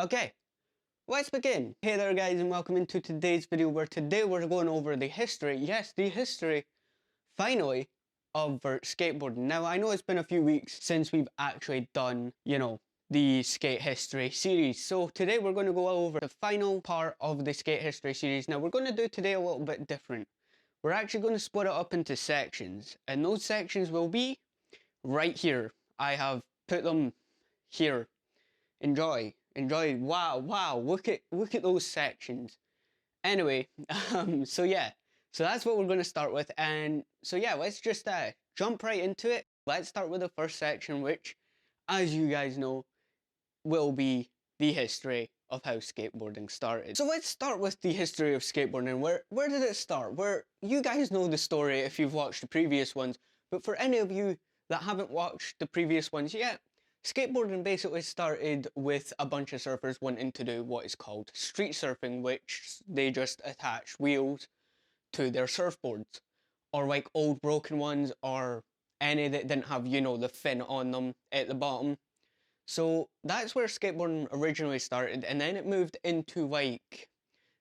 Okay, let's begin. Hey there guys and welcome into today's video where today we're going over the history, yes, the history, finally, of Vert skateboarding. Now I know it's been a few weeks since we've actually done, the skate history series. So today we're going to go over the final part of the skate history series. Now we're going to do today a little bit different. We're actually going to split it up into sections, and those sections will be right here. I have put them here. Enjoy. Wow, look at those sections. Anyway, so yeah, so that's what we're going to start with, and so yeah, let's just jump right into it. Let's start with the first section, which, as you guys know, will be the history of how skateboarding started. So let's start with the history of skateboarding. Where did it start? Where you guys know the story if you've watched the previous ones, but for any of you that haven't watched the previous ones yet, skateboarding basically started with a bunch of surfers wanting to do what is called street surfing, which they just attached wheels to their surfboards, or like old broken ones, or any that didn't have, the fin on them at the bottom. So that's where skateboarding originally started, and then it moved into like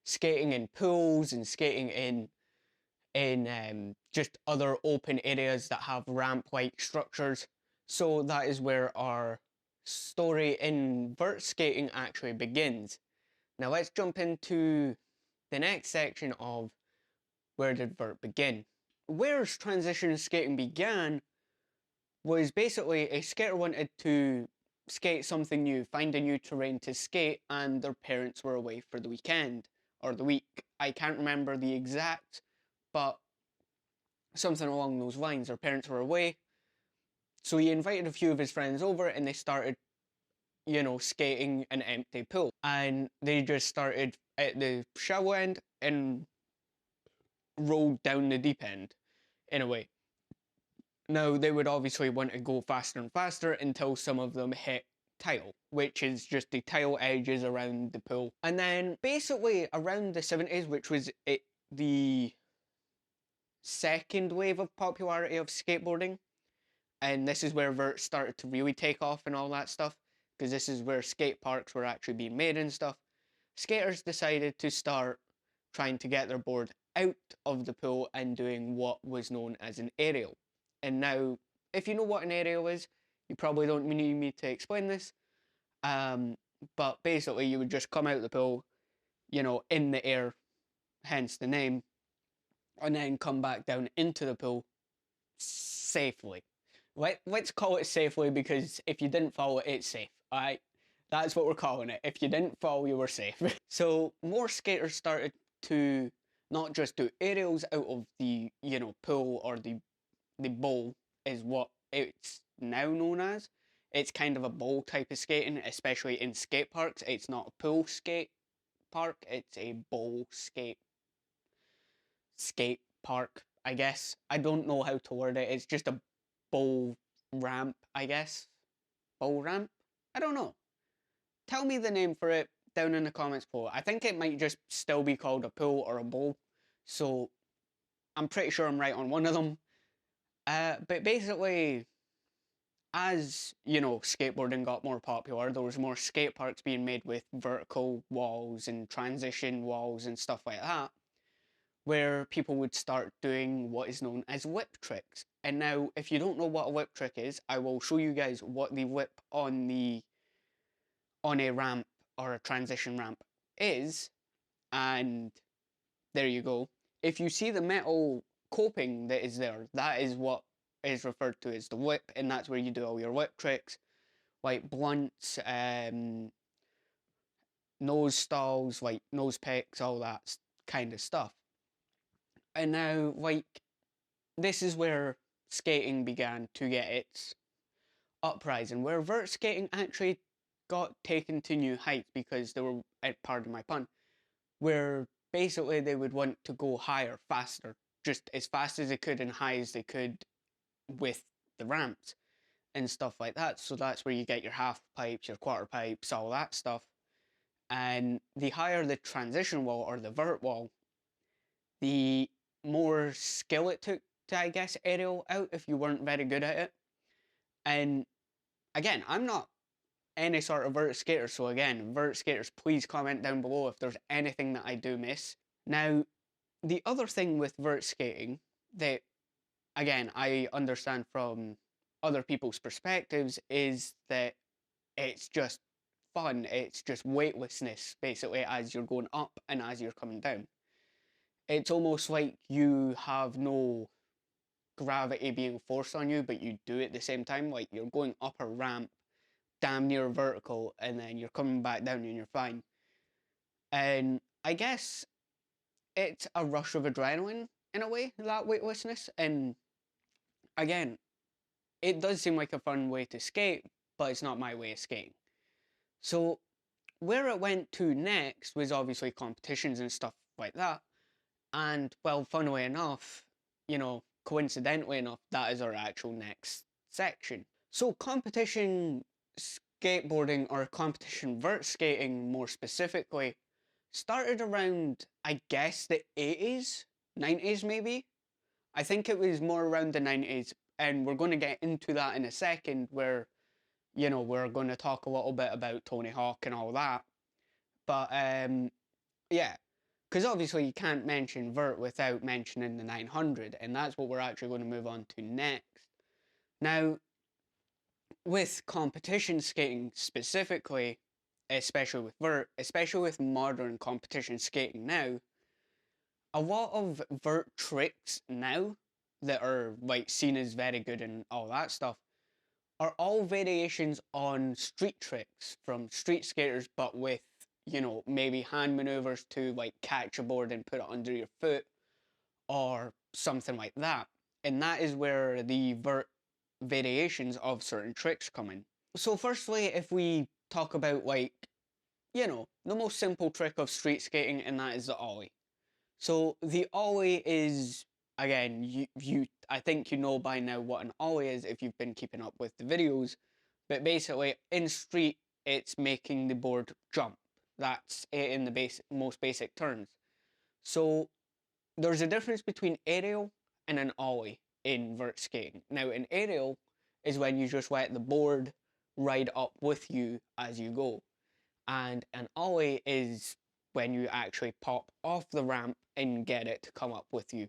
skating in pools and skating in just other open areas that have ramp-like structures. So that is where our story in vert skating actually begins. Now let's jump into the next section of where did vert begin. Where transition skating began was basically a skater wanted to skate something new, find a new terrain to skate, and their parents were away for the weekend or the week. I can't remember the exact, but something along those lines. Their parents were away, so he invited a few of his friends over and they started, skating an empty pool. And they just started at the shallow end and rolled down the deep end, in a way. Now, they would obviously want to go faster and faster until some of them hit tile, which is just the tile edges around the pool. And then basically around the 70s, which was the second wave of popularity of skateboarding, and this is where vert started to really take off and all that stuff, because this is where skate parks were actually being made and stuff. Skaters decided to start trying to get their board out of the pool and doing what was known as an aerial. And now, if you know what an aerial is, you probably don't need me to explain this, but basically you would just come out of the pool, in the air, hence the name, and then come back down into the pool safely. Let's call it safely, because if you didn't fall, it's safe. Alright, that's what we're calling it. If you didn't fall, you were safe. So more skaters started to not just do aerials out of the, pool, or the bowl is what it's now known as. It's kind of a bowl type of skating, especially in skate parks. It's not a pool skate park, it's a bowl skate park, I guess. I don't know how to word it. It's just a bowl ramp, I guess. Bowl ramp? I don't know. Tell me the name for it down in the comments below. I think it might just still be called a pool or a bowl, so I'm pretty sure I'm right on one of them. But basically, as, skateboarding got more popular, there was more skate parks being made with vertical walls and transition walls and stuff like that, where people would start doing what is known as whip tricks. And now, if you don't know what a whip trick is, I will show you guys what the whip on a ramp or a transition ramp is, and there you go. If you see the metal coping that is there, that is what is referred to as the whip, and that's where you do all your whip tricks, like blunts, nose stalls, like nose picks, all that kind of stuff. And now, like, this is where skating began to get its uprising, where vert skating actually got taken to new heights, because they were, pardon my pun, where basically they would want to go higher, faster, just as fast as they could and high as they could with the ramps and stuff like that. So that's where you get your half pipes, your quarter pipes, all that stuff. And the higher the transition wall or the vert wall, the more skill it took to, I guess, aerial out if you weren't very good at it. And again, I'm not any sort of vert skater. So again, vert skaters, please comment down below if there's anything that I do miss. Now, the other thing with vert skating that, again, I understand from other people's perspectives is that it's just fun. It's just weightlessness, basically, as you're going up and as you're coming down. It's almost like you have no gravity being forced on you, but you do at the same time. Like, you're going up a ramp, damn near vertical, and then you're coming back down and you're fine. And I guess it's a rush of adrenaline in a way, that weightlessness. And again, it does seem like a fun way to skate, but it's not my way of skating. So where it went to next was obviously competitions and stuff like that. And, well, funnily enough, you know, coincidentally enough, that is our actual next section. So competition skateboarding, or competition vert skating more specifically, started around, I guess, the 80s, 90s maybe? I think it was more around the 90s, and we're going to get into that in a second, where, you know, we're going to talk a little bit about Tony Hawk and all that. But, yeah, because obviously you can't mention vert without mentioning the 900, and that's what we're actually going to move on to next. Now, with competition skating specifically, especially with vert, especially with modern competition skating now, a lot of vert tricks now that are like seen as very good and all that stuff are all variations on street tricks from street skaters, but with, you know, maybe hand maneuvers to like catch a board and put it under your foot or something like that. And that is where the vert variations of certain tricks come in. So firstly, if we talk about, like, you know, the most simple trick of street skating, and that is the ollie. So the ollie is, again, I think you know by now what an ollie is if you've been keeping up with the videos, but basically in street it's making the board jump. That's it in the most basic terms. So there's a difference between aerial and an ollie in vert skating. Now, an aerial is when you just let the board ride up with you as you go, and an ollie is when you actually pop off the ramp and get it to come up with you.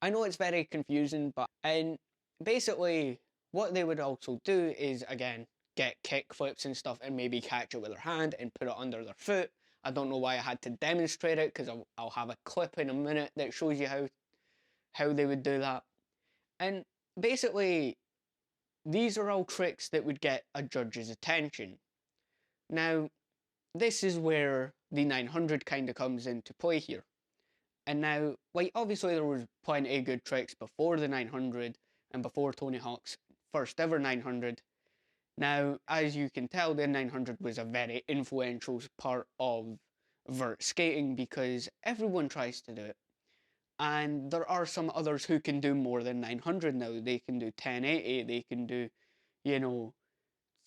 I know it's very confusing, but and basically what they would also do is, again, get kick flips and stuff and maybe catch it with their hand and put it under their foot. I don't know why I had to demonstrate it, because I'll have a clip in a minute that shows you how they would do that. And basically, these are all tricks that would get a judge's attention. Now, this is where the 900 kind of comes into play here. And now, like, obviously there was plenty of good tricks before the 900 and before Tony Hawk's first ever 900. Now, as you can tell, the 900 was a very influential part of vert skating because everyone tries to do it. And there are some others who can do more than 900 now. They can do 1080, they can do, you know,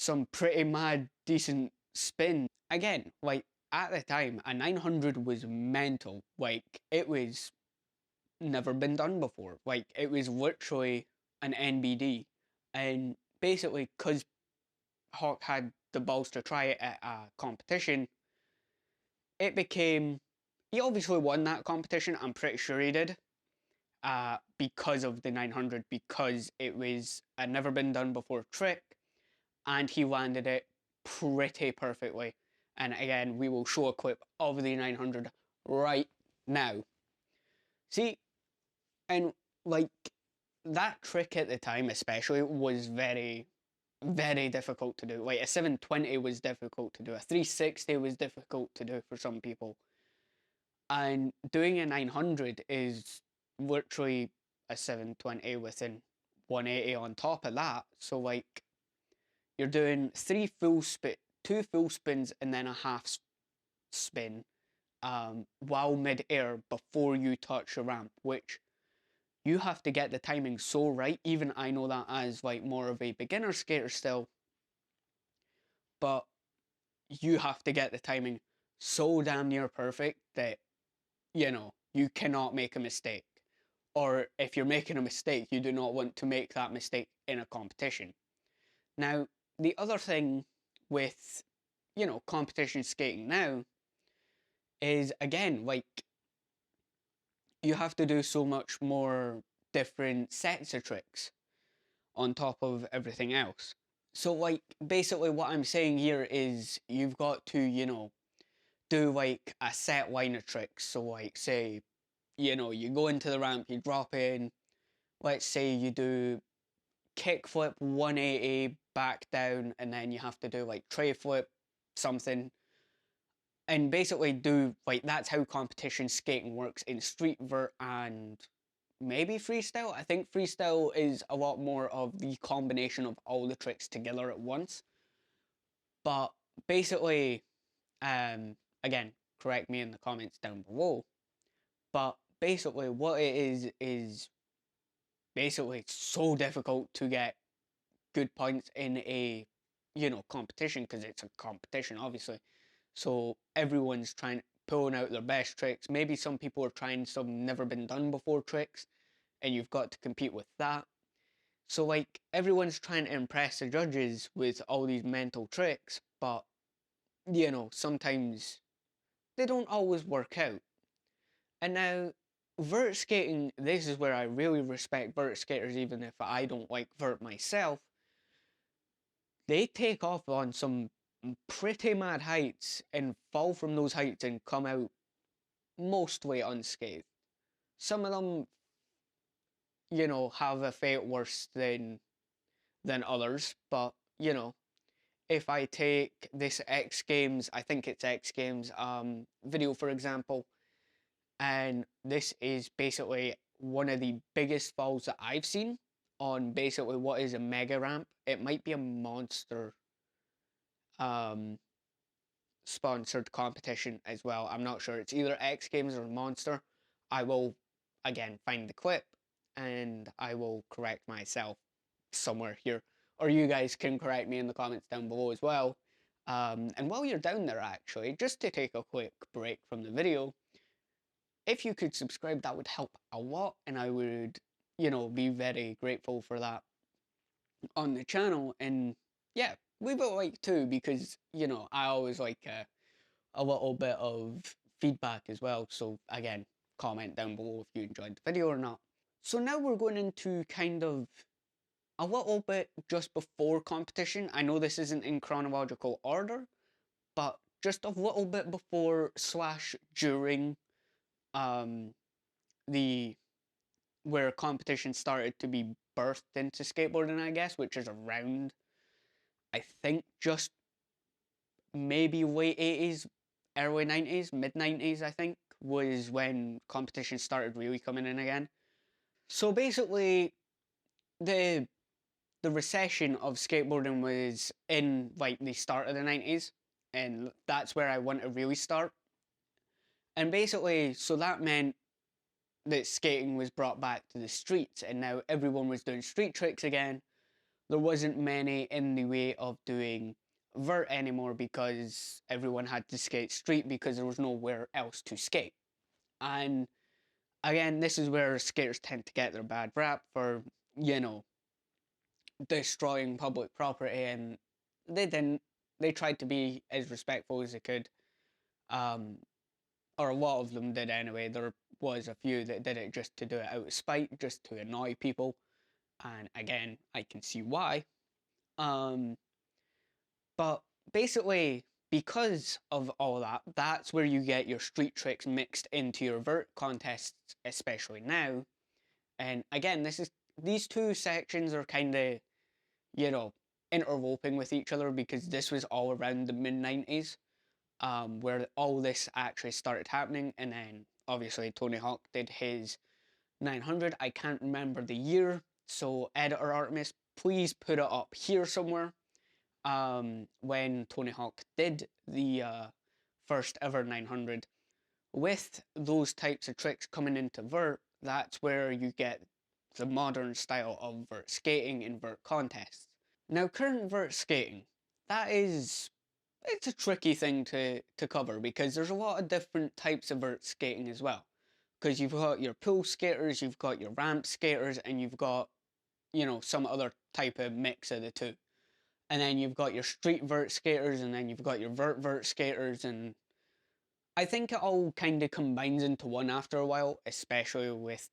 some pretty mad, decent spin. Again, like, at the time, a 900 was mental. Like, it was never been done before. Like, it was literally an NBD. And basically, because Hawk had the balls to try it at a competition, it became... He obviously won that competition, I'm pretty sure he did. Because of the 900, because it was a never been done before trick, and he landed it pretty perfectly. And again, we will show a clip of the 900 right now. See, and like, that trick at the time especially was very, very difficult to do. Like, a 720 was difficult to do, a 360 was difficult to do for some people. And doing a 900 is literally a 720 within 180 on top of that. So, like, you're doing two full spins and then a half spin while mid-air before you touch the ramp, which you have to get the timing so right. Even I know that as, like, more of a beginner skater still, but you have to get the timing so damn near perfect that, you know, you cannot make a mistake. Or if you're making a mistake, you do not want to make that mistake in a competition. Now, the other thing with, you know, competition skating now is, again, like, you have to do so much more different sets of tricks on top of everything else. So, like, basically what I'm saying here is you've got to, you know, do like a set line of tricks. So, like, say, you know, you go into the ramp, you drop in, let's say you do kickflip 180 back down, and then you have to do like tray flip something, and basically do like, that's how competition skating works in street vert and maybe freestyle. I think freestyle is a lot more of the combination of all the tricks together at once. But basically, again, correct me in the comments down below. But basically, what it is basically it's so difficult to get good points in a, you know, competition, because it's a competition, obviously. So everyone's trying, pulling out their best tricks. Maybe some people are trying some never been done before tricks, and you've got to compete with that. So, like, everyone's trying to impress the judges with all these mental tricks, but, you know, sometimes they don't always work out. And now, vert skating, this is where I really respect vert skaters, even if I don't like vert myself. They take off on some pretty mad heights and fall from those heights and come out mostly unscathed. Some of them, you know, have a fate worse than others, but, you know, if I take this X Games, I think it's X Games video, for example, and this is basically one of the biggest falls that I've seen on basically what is a mega ramp. It might be a monster um sponsored competition as well. I'm not sure. It's either X Games or Monster. I will, again, find the clip and I will correct myself somewhere here. Or you guys can correct me in the comments down below as well. And while you're down there, actually, just to take a quick break from the video, if you could subscribe, that would help a lot, and I would, you know, be very grateful for that on the channel. And yeah, leave a like too, because, you know, I always like a little bit of feedback as well. So again, comment down below if you enjoyed the video or not. So now we're going into kind of a little bit just before competition. I know this isn't in chronological order, but just a little bit before slash during um the where competition started to be birthed into skateboarding, I guess, which is around, I think, just maybe late 80s, early 90s, mid 90s, I think, was when competition started really coming in again. So basically, the the recession of skateboarding was in like the start of the 90s, and that's where I want to really start. And basically, so that meant that skating was brought back to the streets, and now everyone was doing street tricks again. There wasn't many in the way of doing vert anymore, because everyone had to skate street because there was nowhere else to skate. And again, this is where skaters tend to get their bad rap for, you know, destroying public property, and they didn't. They tried to be as respectful as they could, um, or a lot of them did anyway. There was a few that did it just to do it out of spite, just to annoy people, and again, I can see why. Um, but basically, because of all that, that's where you get your street tricks mixed into your vert contests, especially now. And again, these two sections are kind of, you know, interloping with each other, because this was all around the mid 90s, where all this actually started happening. And then obviously Tony Hawk did his 900. I can't remember the year, so editor Artemis, please put it up here somewhere. When Tony Hawk did the first ever 900, with those types of tricks coming into vert, that's where you get the modern style of vert skating and vert contests. Now, current vert skating, it's a tricky thing to cover, because there's a lot of different types of vert skating as well. Because you've got your pool skaters, you've got your ramp skaters, and you've got, you know, some other type of mix of the two. and then you've got your street vert skaters, and then you've got your vert skaters, and I think it all kind of combines into one after a while, especially with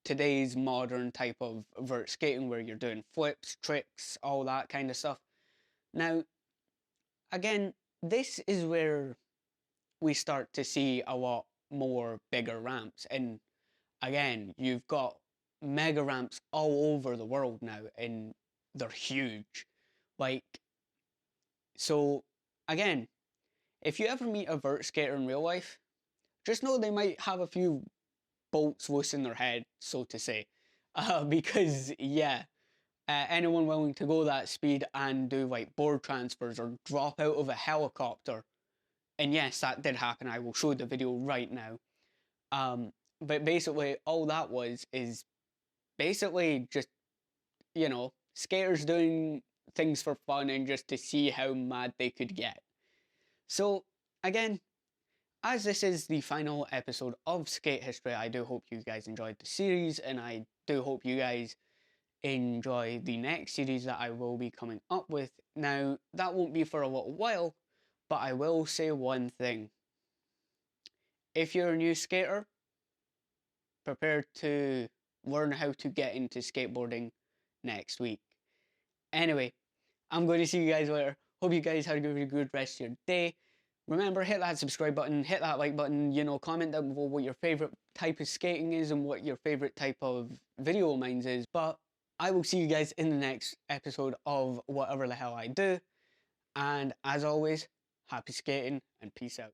today's modern type of vert skating where you're doing flips, tricks, all that kind of stuff. Now, again, this is where we start to see a lot more bigger ramps. And again, you've got mega ramps all over the world now, and they're huge. Like, so again, if you ever meet a vert skater in real life, just know they might have a few bolts loose in their head, so to say. Because, yeah, anyone willing to go that speed and do like board transfers or drop out of a helicopter, and yes, that did happen. I will show the video right now. But basically, all that is basically just, you know, skaters doing things for fun and just to see how mad they could get. So, again, as this is the final episode of Skate History, I do hope you guys enjoyed the series, and I do hope you guys enjoy the next series that I will be coming up with. Now, that won't be for a little while, but I will say one thing. If you're a new skater, prepare to learn how to get into skateboarding next week. Anyway, I'm going to see you guys later. Hope you guys have a really good rest of your day. Remember, hit that subscribe button, hit that like button, you know, comment down below what your favourite type of skating is and what your favourite type of video of mine is. But I will see you guys in the next episode of whatever the hell I do. And as always, happy skating and peace out.